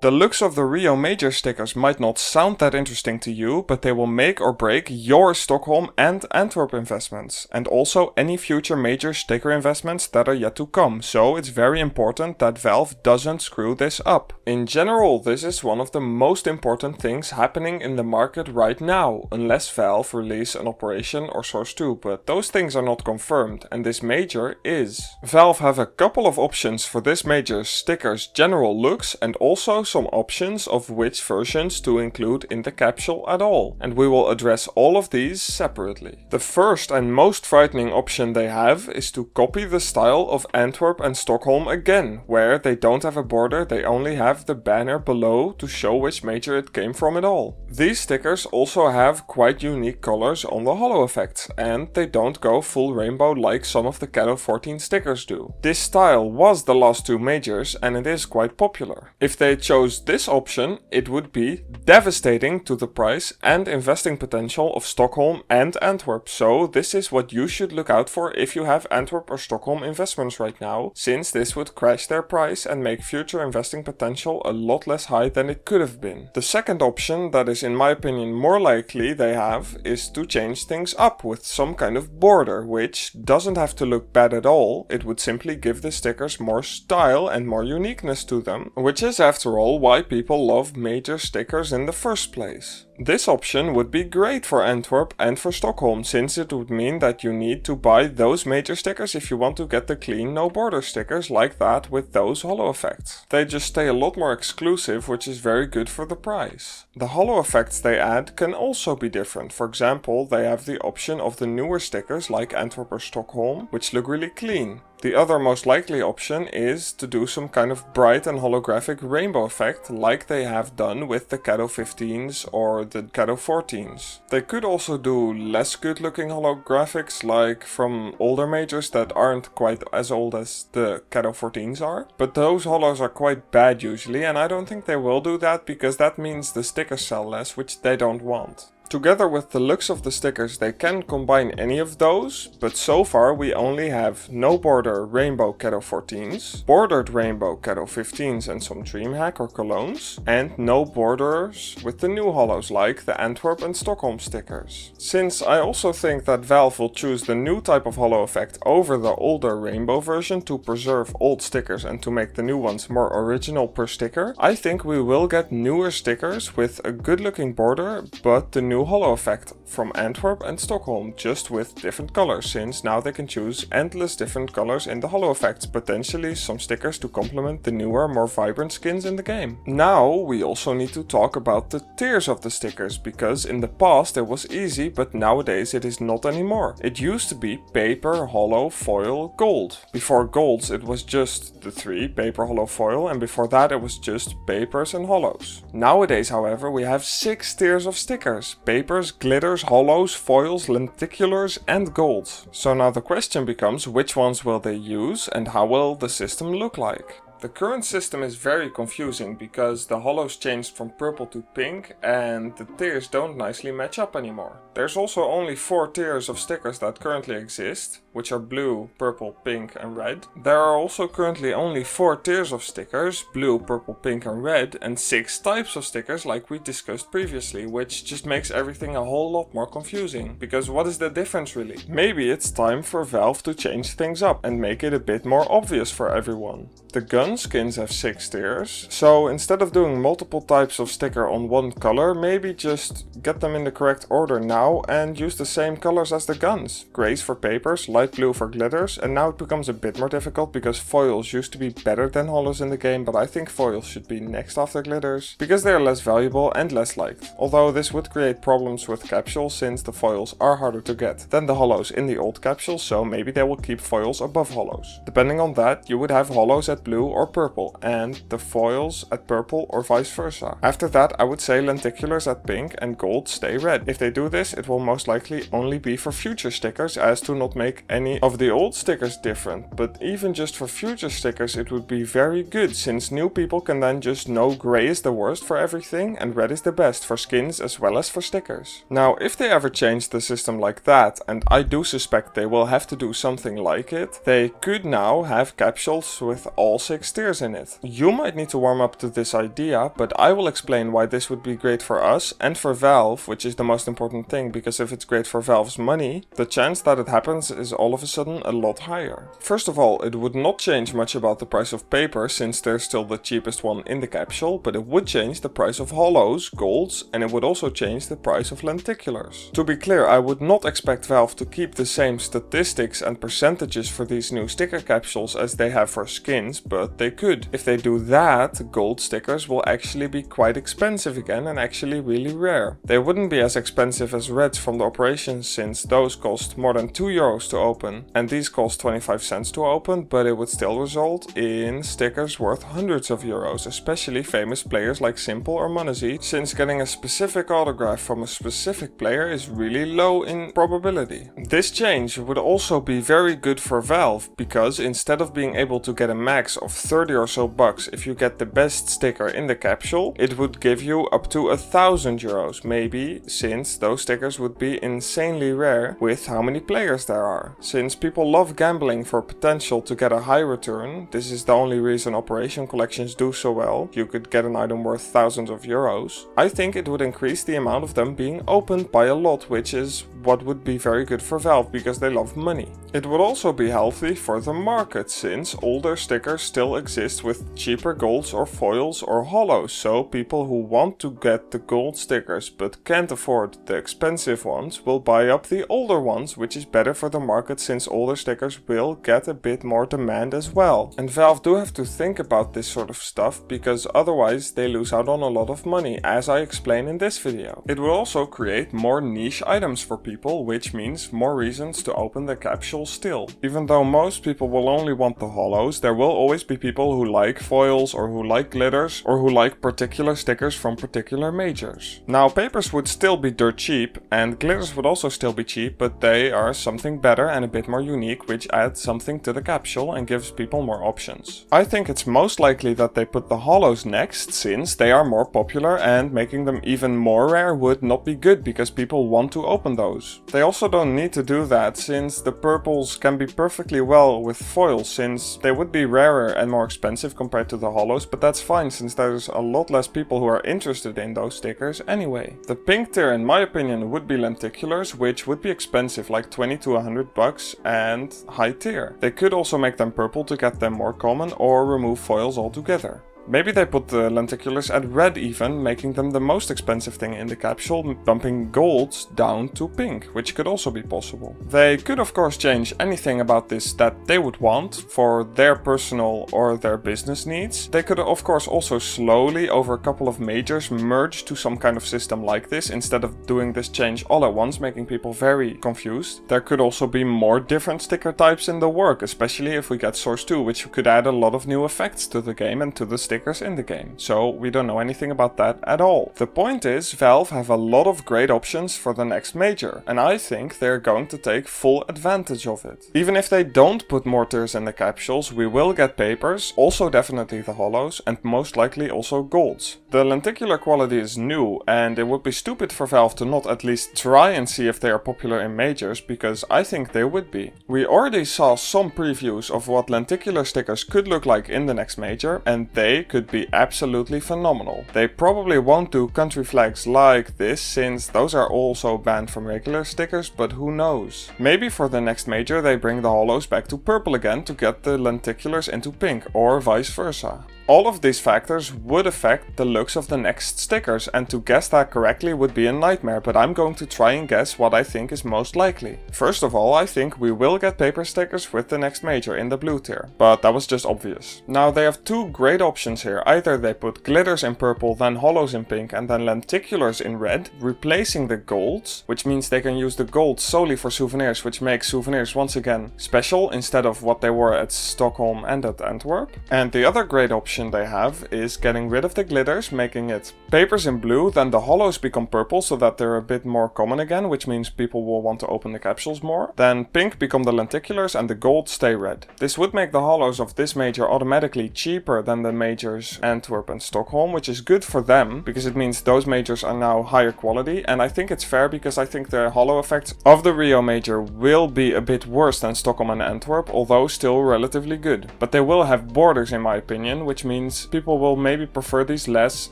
The looks of the Rio Major stickers might not sound that interesting to you, but they will make or break your Stockholm and Antwerp investments, and also any future major sticker investments that are yet to come, so it's very important that Valve doesn't screw this up. In general, this is one of the most important things happening in the market right now, unless Valve release an operation or source 2, but those things are not confirmed, and this major is. Valve have a couple of options for this major's stickers general looks, and also some options of which versions to include in the capsule at all, and we will address all of these separately. The first and most frightening option they have is to copy the style of Antwerp and Stockholm again, where they don't have a border, they only have the banner below to show which major it came from at all. These stickers also have quite unique colors on the holo effects, and they don't go full rainbow like some of the Cadeau 14 stickers do. This style was the last two majors and it is quite popular. If they chose this option, it would be devastating to the price and investing potential of Stockholm and Antwerp, so this is what you should look out for if you have Antwerp or Stockholm investments right now, since this would crash their price and make future investing potential a lot less high than it could have been. The second option, that is in my opinion more likely they have, is to change things up with some kind of border, which doesn't have to look bad at all, it would simply give the stickers more style and more uniqueness to them, which is after all why people love major stickers in the first place. This option would be great for Antwerp and for Stockholm, since it would mean that you need to buy those major stickers if you want to get the clean no border stickers like that with those holo effects. They just stay a lot more exclusive, which is very good for the price. The holo effects they add can also be different. For example, they have the option of the newer stickers like Antwerp or Stockholm, which look really clean. The other most likely option is to do some kind of bright and holographic rainbow effect like they have done with the Cadeau 15s or the Cadeau 14s. They could also do less good looking holographics like from older majors that aren't quite as old as the Cadeau 14s are, but those holos are quite bad usually, and I don't think they will do that because that means the stickers sell less, which they don't want. Together with the looks of the stickers, they can combine any of those, but so far we only have no border rainbow Cadeau 14s, bordered rainbow Cadeau 15s and some DreamHack or Colognes, and no borders with the new holos like the Antwerp and Stockholm stickers. Since I also think that Valve will choose the new type of holo effect over the older rainbow version to preserve old stickers and to make the new ones more original per sticker, I think we will get newer stickers with a good looking border, but the new holo effect from Antwerp and Stockholm, just with different colors, since now they can choose endless different colors in the holo effects, potentially some stickers to complement the newer, more vibrant skins in the game. Now we also need to talk about the tiers of the stickers, because in the past it was easy, but nowadays it is not anymore. It used to be paper, holo, foil, gold. Before golds it was just the three, paper, holo, foil, and before that it was just papers and holos. Nowadays, however, we have 6 tiers of stickers: papers, glitters, holos, foils, lenticulars and golds. So now the question becomes, which ones will they use and how will the system look like? The current system is very confusing because the holos changed from purple to pink and the tiers don't nicely match up anymore. There's also only 4 tiers of stickers that currently exist, which are blue, purple, pink and red. There are also currently only 4 tiers of stickers, blue, purple, pink and red, and 6 types of stickers like we discussed previously, which just makes everything a whole lot more confusing. Because what is the difference really? Maybe it's time for Valve to change things up and make it a bit more obvious for everyone. The gun skins have 6 tiers, so instead of doing multiple types of sticker on one color, maybe just get them in the correct order now and use the same colors as the guns. Grays for papers, light blue for glitters, and now it becomes a bit more difficult because foils used to be better than holos in the game, but I think foils should be next after glitters, because they are less valuable and less liked. Although this would create problems with capsules since the foils are harder to get than the holos in the old capsules, so maybe they will keep foils above holos. Depending on that, you would have holos at blue or purple and the foils at purple or vice versa. After that, I would say lenticulars at pink and gold stay red. If they do this, it will most likely only be for future stickers as to not make any of the old stickers different, but even just for future stickers it would be very good, since new people can then just know grey is the worst for everything and red is the best for skins as well as for stickers. Now, if they ever change the system like that, and I do suspect they will have to do something like it, they could now have capsules with all 6 tiers in it. You might need to warm up to this idea, but I will explain why this would be great for us and for Valve, which is the most important thing, because if it's great for Valve's money, the chance that it happens is all of a sudden a lot higher. First of all, it would not change much about the price of paper, since they're still the cheapest one in the capsule, but it would change the price of hollows, golds, and it would also change the price of lenticulars. To be clear, I would not expect Valve to keep the same statistics and percentages for these new sticker capsules as they have for skins, but they could. If they do that, gold stickers will actually be quite expensive again and actually really rare. They wouldn't be as expensive as reds from the operation, since those cost more than €2 to open and these cost 25 cents to open, but it would still result in stickers worth hundreds of euros, especially famous players like Simple or Monazy, since getting a specific autograph from a specific player is really low in probability. This change would also be very good for Valve, because instead of being able to get a max of 30 or so bucks if you get the best sticker in the capsule, it would give you up to €1,000 maybe, since those stickers would be insanely rare with how many players there are. Since people love gambling for potential to get a high return, this is the only reason operation collections do so well, you could get an item worth thousands of euros, I think it would increase the amount of them being opened by a lot, which is what would be very good for Valve because they love money. It would also be healthy for the market, since older stickers still exist with cheaper golds or foils or hollows, so people who want to get the gold stickers but can't afford the expensive ones will buy up the older ones, which is better for the market since older stickers will get a bit more demand as well. And Valve do have to think about this sort of stuff, because otherwise they lose out on a lot of money, as I explain in this video. It will also create more niche items for people, which means more reasons to open the capsule still. Even though most people will only want the hollows, there will always be people who like foils or who like glitters or who like particular stickers from particular majors. Now, papers would still be dirt cheap and glitters would also still be cheap, but they are something better and a bit more unique, which adds something to the capsule and gives people more options. I think it's most likely that they put the hollows next, since they are more popular and making them even more rare would not be good because people want to open those. They also don't need to do that, since the purples can be perfectly well with foils, since they would be rarer and more expensive compared to the hollows, but that's fine since there's a lot less people who are interested in those stickers anyway. The pink tier, in my opinion, would be lenticulars, which would be expensive, like 20 to 100 bucks, and high tier. They could also make them purple to get them more common, or remove foils altogether. Maybe they put the lenticulars at red even, making them the most expensive thing in the capsule, bumping golds down to pink, which could also be possible. They could of course change anything about this that they would want for their personal or their business needs. They could of course also slowly, over a couple of majors, merge to some kind of system like this, instead of doing this change all at once, making people very confused. There could also be more different sticker types in the work, especially if we get Source 2, which could add a lot of new effects to the game and to the stickers in the game, so we don't know anything about that at all. The point is, Valve have a lot of great options for the next major, and I think they're going to take full advantage of it. Even if they don't put more tiers in the capsules, we will get papers, also definitely the hollows, and most likely also golds. The lenticular quality is new, and it would be stupid for Valve to not at least try and see if they are popular in majors, because I think they would be. We already saw some previews of what lenticular stickers could look like in the next major, and they could be absolutely phenomenal. They probably won't do country flags like this, since those are also banned from regular stickers, but who knows. Maybe for the next major they bring the hollows back to purple again to get the lenticulars into pink, or vice versa. All of these factors would affect the looks of the next stickers, and to guess that correctly would be a nightmare, but I'm going to try and guess what I think is most likely. First of all, I think we will get paper stickers with the next major in the blue tier, but that was just obvious. Now they have two great options here. Either they put glitters in purple, then hollows in pink, and then lenticulars in red, replacing the golds, which means they can use the gold solely for souvenirs, which makes souvenirs once again special instead of what they were at Stockholm and at Antwerp. And the other great option option they have is getting rid of the glitters, making it papers in blue, then the hollows become purple so that they're a bit more common again, which means people will want to open the capsules more. Then pink become the lenticulars and the gold stay red. This would make the hollows of this major automatically cheaper than the majors Antwerp and Stockholm, which is good for them because it means those majors are now higher quality, and I think it's fair because I think the hollow effects of the Rio major will be a bit worse than Stockholm and Antwerp, although still relatively good. But they will have borders in my opinion, which means people will maybe prefer these less,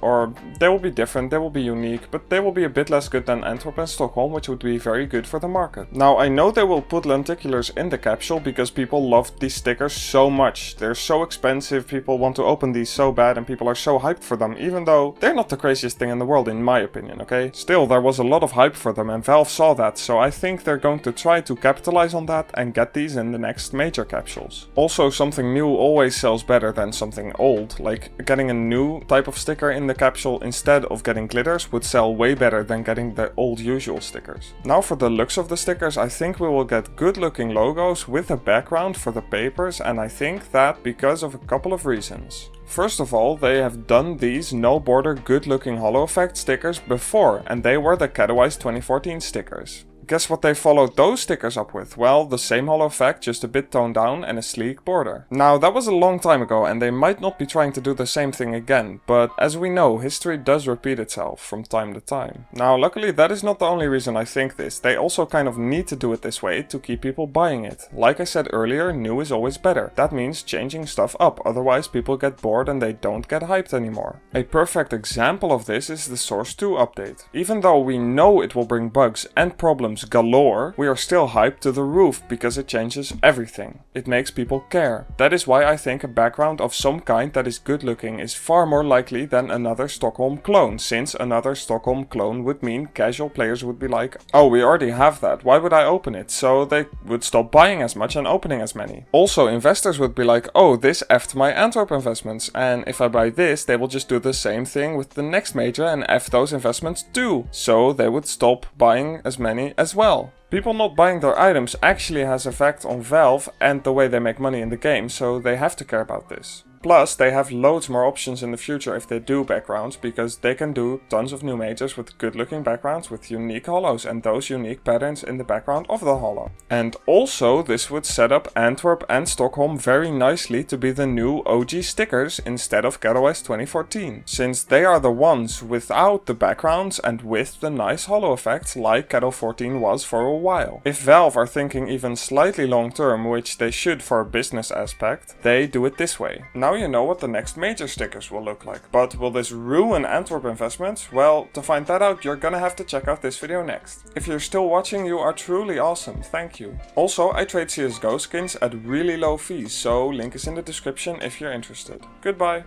or they will be different, they will be unique, but they will be a bit less good than Antwerp and Stockholm, which would be very good for the market. Now I know they will put lenticulars in the capsule because people love these stickers so much. They're so expensive, people want to open these so bad, and people are so hyped for them, even though they're not the craziest thing in the world in my opinion, okay? Still, there was a lot of hype for them and Valve saw that, so I think they're going to try to capitalize on that and get these in the next major capsules. Also, something new always sells better than something old. Like, getting a new type of sticker in the capsule instead of getting glitters would sell way better than getting the old usual stickers. Now for the looks of the stickers, I think we will get good looking logos with a background for the papers, and I think that because of a couple of reasons. First of all, they have done these no border good looking hollow effect stickers before, and they were the Catwise 2014 stickers. Guess what they followed those stickers up with? Well, the same hollow effect, just a bit toned down and a sleek border. Now, that was a long time ago and they might not be trying to do the same thing again, but as we know, history does repeat itself from time to time. Now, luckily that is not the only reason I think this. They also kind of need to do it this way to keep people buying it. Like I said earlier, new is always better. That means changing stuff up, otherwise people get bored and they don't get hyped anymore. A perfect example of this is the Source 2 update. Even though we know it will bring bugs and problems galore, we are still hyped to the roof because it changes everything. It makes people care. That is why I think a background of some kind that is good looking is far more likely than another Stockholm clone, since another Stockholm clone would mean casual players would be like, oh, we already have that, why would I open it? So they would stop buying as much and opening as many. Also, investors would be like, oh, this effed my Antwerp investments, and if I buy this, they will just do the same thing with the next major and F those investments too. So they would stop buying as many as well. People not buying their items actually has effect on Valve and the way they make money in the game, so they have to care about this. Plus, they have loads more options in the future if they do backgrounds, because they can do tons of new majors with good looking backgrounds with unique hollows and those unique patterns in the background of the hollow. And also, this would set up Antwerp and Stockholm very nicely to be the new OG stickers instead of Catwise 2014, since they are the ones without the backgrounds and with the nice hollow effects like Cattle 14 was for a while. If Valve are thinking even slightly long term, which they should for a business aspect, they do it this way. Now you know what the next major stickers will look like. But will this ruin Antwerp investments? Well, to find that out, you're gonna have to check out this video next. If you're still watching, you are truly awesome, thank you. Also, I trade CSGO skins at really low fees, so link is in the description if you're interested. Goodbye!